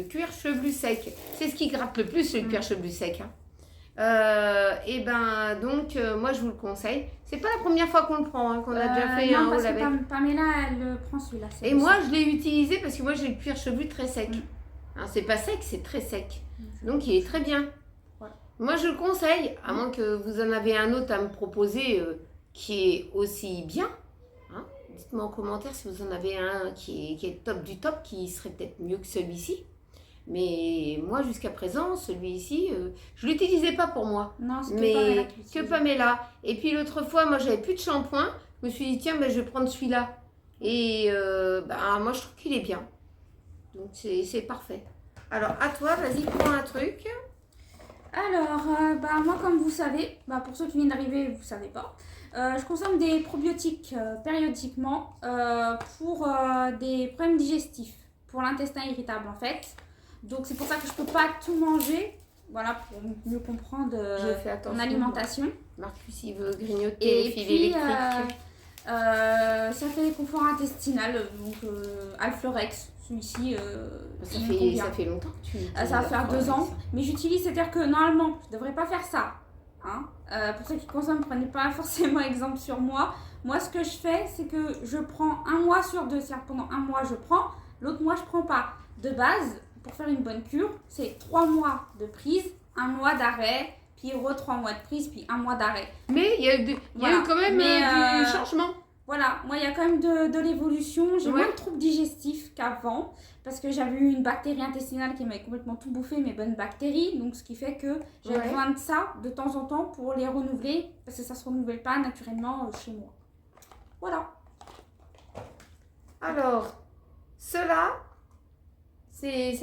cuir chevelu sec, c'est ce qui gratte le plus, le cuir chevelu sec. Hein. Et donc moi je vous le conseille. C'est pas la première fois qu'on le prend, hein, qu'on a déjà fait un haul avec. Pamela elle prend celui-là. Et moi je l'ai utilisé parce que moi j'ai le cuir chevelu très sec. Hein, c'est pas sec, c'est très sec. Donc il est très bien. Voilà. Moi je le conseille, à moins que vous en avez un autre à me proposer qui est aussi bien. Hein. Dites-moi en commentaire si vous en avez un qui est top du top, qui serait peut-être mieux que celui-ci. Mais moi, jusqu'à présent, celui-ci, je ne l'utilisais pas pour moi. Non, c'est mais que Pamela. Et puis l'autre fois, moi, j'avais plus de shampoing. Je me suis dit, tiens, je vais prendre celui-là. Et moi, je trouve qu'il est bien. Donc, c'est parfait. Alors, à toi, vas-y, prends un truc. Alors, moi, comme vous savez, pour ceux qui viennent d'arriver, vous ne savez pas, je consomme des probiotiques périodiquement pour des problèmes digestifs, pour l'intestin irritable en fait. Donc c'est pour ça que je peux pas tout manger, voilà, pour mieux comprendre mon alimentation. Marcus, il veut grignoter les fils électriques. Ça fait des conforts intestinal, donc Alflorex, celui-ci, ça fait longtemps que tu ça va faire 2 ans, mais j'utilise, c'est-à-dire que normalement, je devrais pas faire ça. Hein. Pour ceux qui consomment, prenez pas forcément exemple sur moi. Moi, ce que je fais, c'est que je prends un mois sur 2, c'est-à-dire pendant un mois, je prends, l'autre mois, je prends pas. De base, pour faire une bonne cure, c'est 3 mois de prise, 1 mois d'arrêt, puis 3 mois de prise, puis 1 mois d'arrêt. Mais il y a eu quand même du changement. Voilà, moi il y a quand même de l'évolution. J'ai moins de troubles digestifs qu'avant, parce que j'avais eu une bactérie intestinale qui m'avait complètement tout bouffé, mes bonnes bactéries. Donc ce qui fait que j'ai besoin de ça de temps en temps pour les renouveler, parce que ça ne se renouvelle pas naturellement chez moi. Voilà. Alors, ceux-là, c'est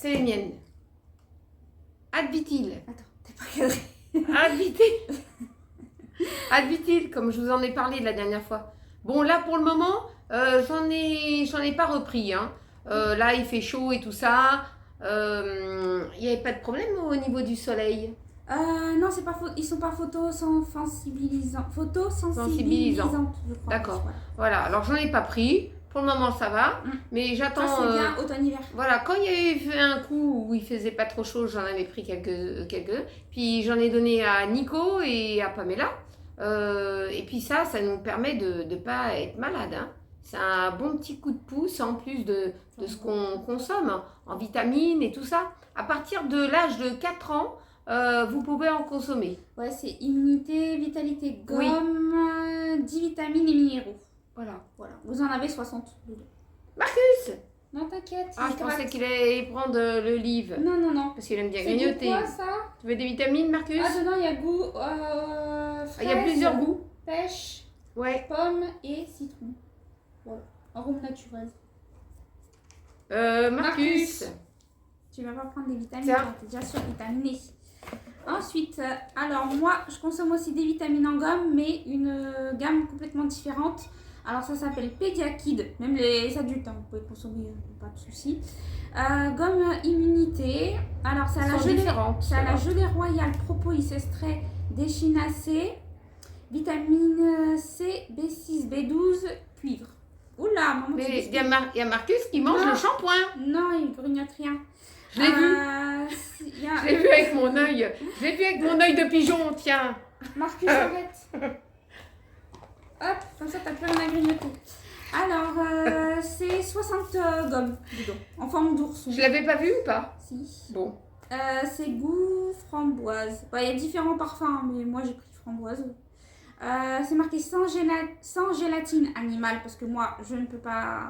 les miennes. Advitil. Attends, t'es pas cadré. Advitil, comme je vous en ai parlé la dernière fois. Bon, là, pour le moment, j'en ai pas repris. Hein. Là, il fait chaud et tout ça. Il n'y avait pas de problème au niveau du soleil? Non, c'est pas ils sont pas photosensibilisants, je crois. D'accord. Voilà, alors j'en ai pas pris. Pour le moment, ça va. Mais j'attends. Ça, c'est bien automne-hiver. Voilà, quand il y avait fait un coup où il faisait pas trop chaud, j'en avais pris quelques. Puis j'en ai donné à Nico et à Pamela. Et puis ça nous permet de ne pas être malade. Hein. C'est un bon petit coup de pouce en plus de ce qu'on consomme en vitamines et tout ça. À partir de l'âge de 4 ans, vous pouvez en consommer. Ouais, c'est immunité, vitalité, gomme, 10 vitamines et minéraux. Voilà. Vous en avez 60 dedans. Marcus! Non, t'inquiète. Je pensais qu'il allait prendre le livre. Non. Parce qu'il aime bien grignoter. C'est quoi ça? Tu veux des vitamines, Marcus? Dedans, il y a goût fraise, il y a plusieurs goûts. Pêche, pomme et citron. Voilà. Arôme naturel. Marcus. Tu vas pas prendre des vitamines, t'es déjà survitaminé. Ensuite, alors moi, je consomme aussi des vitamines en gomme, mais une gamme complètement différente. Alors ça s'appelle Pediakid, même les adultes, hein, vous pouvez consommer, pas de souci. Gomme immunité, alors c'est à la gelée royale Propolis extrait d'échinacée, vitamine C, B6, B12, cuivre. Oula, maman, mais il y a Marcus qui mange le shampoing. Non, il grignote rien. Je l'ai vu. Je l'ai vu avec mon œil. Je l'ai vu avec mon œil de pigeon, tiens. Marcus, arrête. Hop, comme ça, t'as plus rien à grignoter. Alors, c'est 60 gommes, dedans, en forme d'ourson. Je l'avais pas vu ou pas? Si. Bon. C'est goût framboise. Il y a différents parfums, mais moi, j'ai pris framboise. C'est marqué sans gélatine animale, parce que moi, je ne peux pas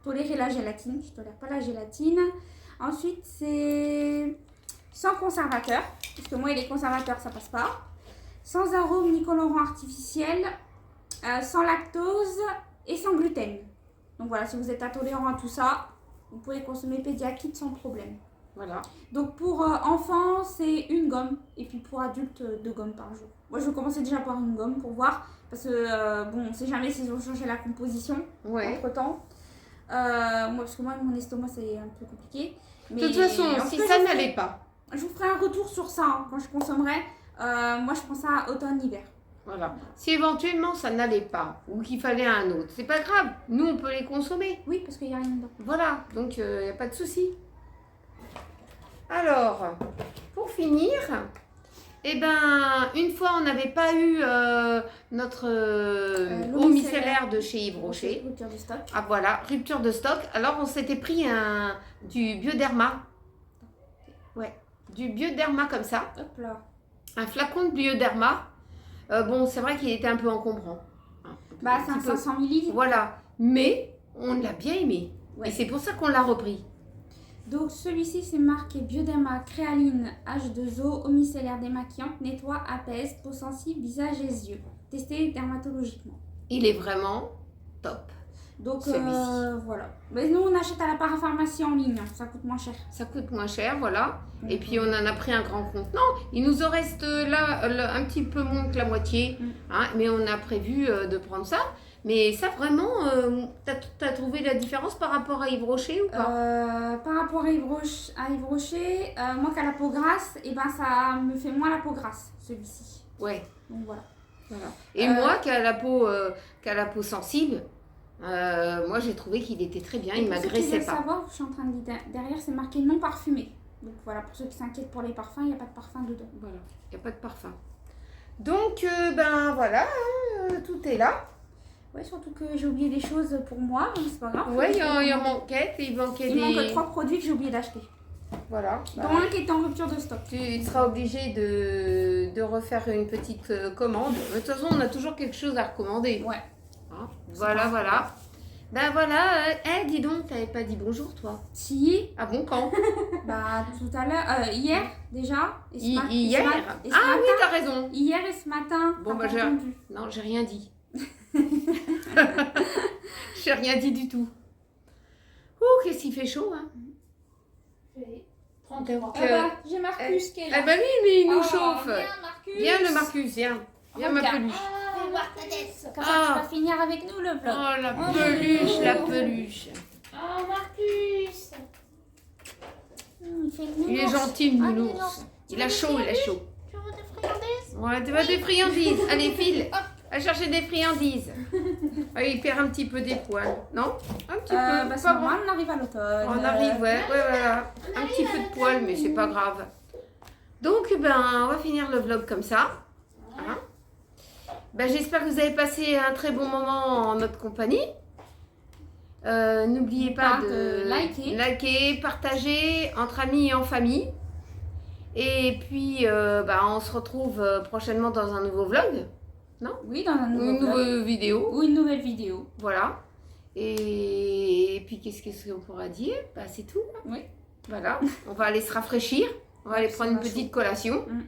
tolérer la gélatine. Je ne tolère pas la gélatine. Ensuite, c'est sans conservateur, parce que moi, les conservateurs, ça passe pas. Sans arôme ni colorant artificiel. Sans lactose et sans gluten. Donc voilà, si vous êtes intolérant à tout ça, vous pouvez consommer Pediakit sans problème. Voilà. Donc pour enfants, c'est une gomme. Et puis pour adultes, 2 gommes par jour. Moi, je vais commencer déjà par une gomme pour voir. Parce que, bon, on sait jamais s'ils ont changé la composition entre-temps. Moi, parce que moi, mon estomac, c'est un peu compliqué. Mais De toute façon, si ça n'allait pas. Je vous ferai un retour sur ça hein, quand je consommerai. Moi, je prends ça automne-hiver. Voilà. Si éventuellement ça n'allait pas ou qu'il fallait un autre, c'est pas grave. Nous, on peut les consommer. Oui, parce qu'il n'y a rien dedans. Voilà. Donc, il n'y a pas de souci. Alors, pour finir, eh ben, une fois, on n'avait pas eu notre eau micellaire de chez Yves Rocher. Rupture de stock. Ah voilà, rupture de stock. Alors, on s'était pris du Bioderma. Ouais, du Bioderma comme ça. Hop là. Un flacon de Bioderma. Bon, c'est vrai qu'il était un peu encombrant. Bah, c'est un 500 ml. Voilà, mais on l'a bien aimé. Ouais. Et c'est pour ça qu'on l'a repris. Donc celui-ci c'est marqué Bioderma Créaline H2O, eau micellaire démaquillante, nettoie, apaise, peau sensible, visage et yeux. Testé dermatologiquement. Il est vraiment top. Donc celui-ci. voilà. Mais nous on achète à la parapharmacie en ligne, hein. Ça coûte moins cher. Ça coûte moins cher, voilà. Et puis on en a pris un grand contenant. Il nous en reste là un petit peu moins que la moitié. Hein, mais on a prévu de prendre ça. Mais ça vraiment, t'as trouvé la différence par rapport à Yves Rocher ou pas? Par rapport à Yves Rocher, moi qui a la peau grasse, et ben ça me fait moins la peau grasse, celui-ci. Ouais. Donc voilà. Et moi qui a la peau sensible, moi j'ai trouvé qu'il était très bien, il m'agressait pas. Savoir, je suis en train de dire derrière c'est marqué non parfumé. Donc voilà, pour ceux qui s'inquiètent pour les parfums, il n'y a pas de parfum dedans. Voilà, il n'y a pas de parfum. Donc ben voilà, tout est là. Ouais, surtout que j'ai oublié des choses pour moi, mais c'est pas grave. Ouais, il en manquait, il manque 3 produits que j'ai oublié d'acheter. Voilà. Dont un qui est en rupture de stock. Tu seras obligé de refaire une petite commande. De toute façon, on a toujours quelque chose à recommander. Ouais. Hein, voilà. Ben voilà, dis donc, t'avais pas dit bonjour toi? Si. Ah bon, quand? Bah tout à l'heure, hier déjà. Et Hier? et ce Ah matin, oui, t'as raison. Hier et ce matin. Bon, bah non, j'ai rien dit. J'ai rien dit du tout. Ouh, qu'est-ce qu'il fait chaud, hein? Oui. Donc, j'ai Marcus qui est là. eh ben oui, mais il nous chauffe. Viens, Marcus. Viens le Marcus, viens. Viens ma Regarde. peluche. Fais voir ta tête. Comme ça, tu vas finir avec nous le vlog. Oh, la peluche, la peluche. Oh, Marcus. Il fait le Il est nounours. gentil, le Ah, nounours. nounours. Il a chaud, il a chaud. Tu veux des friandises? Ouais, tu vas des friandises. Allez, file. Va chercher des friandises. Ah, il perd un petit peu des poils, non? Un petit peu. Bah, pas c'est bon. normal, on arrive à l'automne. On arrive, ouais, voilà. Un petit peu de poils, mais c'est pas grave. Donc, ben, on va finir le vlog comme ça. Hein? Ben, j'espère que vous avez passé un très bon moment en notre compagnie. N'oubliez pas de liker, partager entre amis et en famille. Et puis, ben, on se retrouve prochainement dans un nouveau vlog. Non? Oui, dans un Ou nouveau une vlog. nouvelle vidéo. Ou une nouvelle vidéo. Voilà. Et puis, qu'est-ce qu'on pourra dire? Bah, c'est tout. Oui. Voilà. On va aller se rafraîchir. On va aller prendre une sera petite chaud. collation. Mm.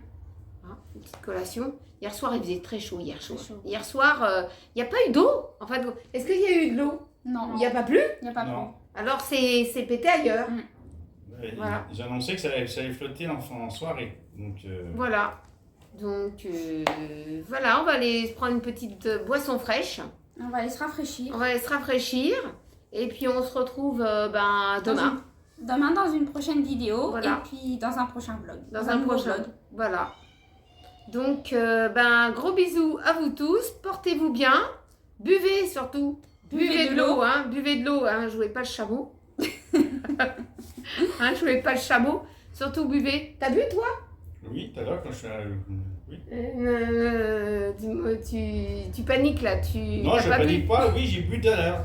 Hein, une petite collation. Hier soir, il faisait très chaud. Hier soir, Très chaud. Hier soir, il n'y a pas eu d'eau. En fait, est-ce qu'il y a eu de l'eau? Non. Il n'y a pas plu? Il n'y a pas Non. plus. Alors, c'est pété ailleurs. Voilà. J'ai annoncé que ça allait flotter en soirée. Donc, Voilà. Donc, voilà, on va aller se prendre une petite boisson fraîche. On va aller se rafraîchir. On va aller se rafraîchir. Et puis, on se retrouve demain. Demain dans une prochaine vidéo. Voilà. Et puis dans un prochain vlog. Dans un nouveau prochain. vlog. Voilà. Donc, gros bisous à vous tous. Portez-vous bien. Buvez surtout. Buvez de l'eau, hein. Buvez de l'eau, hein. Jouez pas le chameau. Hein, jouez pas le chameau. Surtout buvez. T'as bu, toi? oui, tout à l'heure, quand je suis à... Oui. Tu paniques là. Non, t'as je pas panique bu. pas. Oui, j'ai bu tout à l'heure.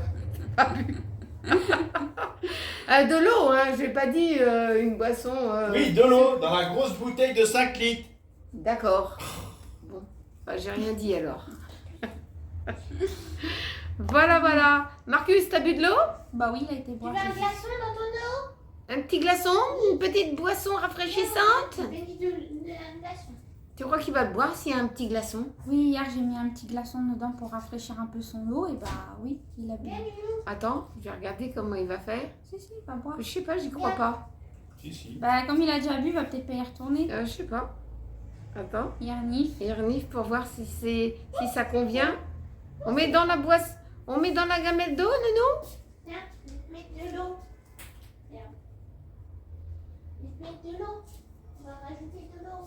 De l'eau, hein. J'ai pas dit une boisson. Oui, de l'eau, dans la grosse bouteille de 5 litres. D'accord. Bon, bah, j'ai rien dit alors. Voilà. Marcus, t'as bu de l'eau? Bah oui, il a été Tu veux boire. un glaçon dans ton eau? Un petit glaçon? Une petite boisson rafraîchissante? Un glaçon. Tu crois qu'il va le boire s'il y a un petit glaçon? Oui, hier j'ai mis un petit glaçon dedans pour rafraîchir un peu son eau et bah oui, il a bu. Attends, je vais regarder comment il va faire. Si, il va boire. Je sais pas, j'y crois pas. Si. Bah comme il a déjà bu, il va peut-être pas y retourner. Je sais pas. Attends. Il renifle. Il renifle pour voir si ça convient. On met dans la boisse. On met dans la gamelle d'eau, Nounou? Tiens, mets de l'eau. Tiens. Mets de l'eau. On va rajouter de l'eau.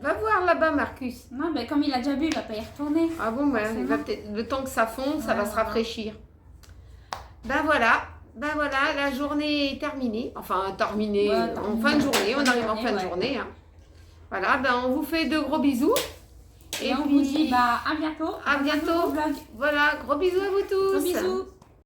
Va voir là-bas, Marcus. Non, bah comme il a déjà bu, il va pas y retourner. Ah bon, ben, Forcément. il va peut-être, le temps que ça fonde, ça va se Voilà. rafraîchir. Ben voilà, la journée est terminée. Enfin, terminée, Ouais, en fin de journée, on arrive en fin de ouais. journée. Hein. Voilà, ben on vous fait de gros bisous. Et on vous dit bah à bientôt. à Dans un bientôt. nouveau vlog. Voilà, gros bisous à vous tous. Gros bisous.